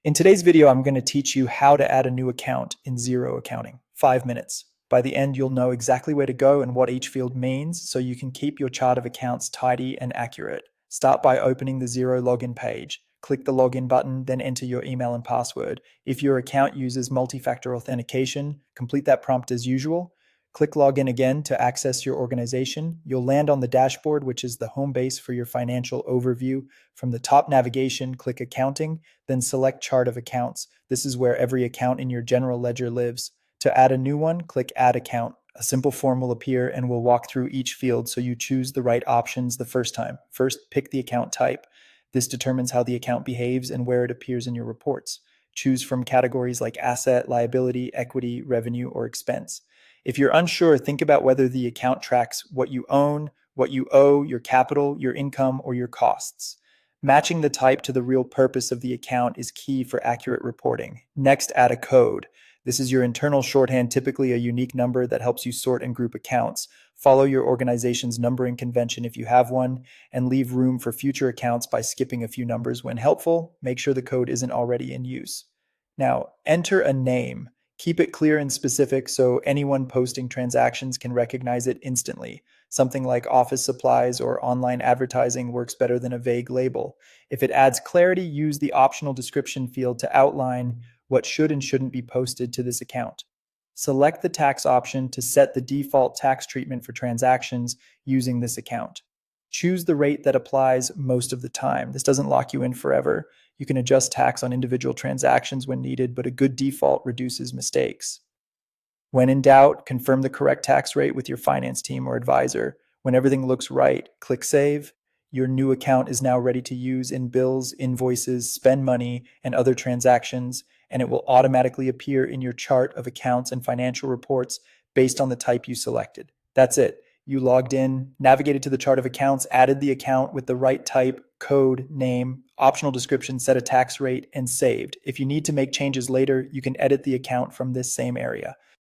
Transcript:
In today's video, I'm going to teach you how to add a new account in Xero accounting. 5 minutes. By the end, you'll know exactly where to go and what each field means, so you can keep your chart of accounts tidy and accurate. Start by opening the Xero login page. Click the login button, then enter your email and password. If your account uses multi-factor authentication, complete that prompt as usual. Click Login again to access your organization. You'll land on the dashboard, which is the home base for your financial overview. From the top navigation, click Accounting, then select Chart of Accounts. This is where every account in your general ledger lives. To add a new one, click Add Account. A simple form will appear and we'll walk through each field so you choose the right options the first time. First, pick the account type. This determines how the account behaves and where it appears in your reports. Choose from categories like asset, liability, equity, revenue, or expense. If you're unsure, think about whether the account tracks what you own, what you owe, your capital, your income, or your costs. Matching the type to the real purpose of the account is key for accurate reporting. Next, add a code. This is your internal shorthand, typically a unique number that helps you sort and group accounts. Follow your organization's numbering convention if you have one, and leave room for future accounts by skipping a few numbers when helpful. Make sure the code isn't already in use. Now, enter a name. Keep it clear and specific so anyone posting transactions can recognize it instantly. Something like office supplies or online advertising works better than a vague label. If it adds clarity, use the optional description field to outline what should and shouldn't be posted to this account. Select the tax option to set the default tax treatment for transactions using this account. Choose the rate that applies most of the time. This doesn't lock you in forever. You can adjust tax on individual transactions when needed, but a good default reduces mistakes. When in doubt, confirm the correct tax rate with your finance team or advisor. When everything looks right, click Save. Your new account is now ready to use in bills, invoices, spend money, and other transactions, and it will automatically appear in your chart of accounts and financial reports based on the type you selected. That's it. You logged in, navigated to the chart of accounts, added the account with the right type, code, name, optional description, set a tax rate, and saved. If you need to make changes later, you can edit the account from this same area.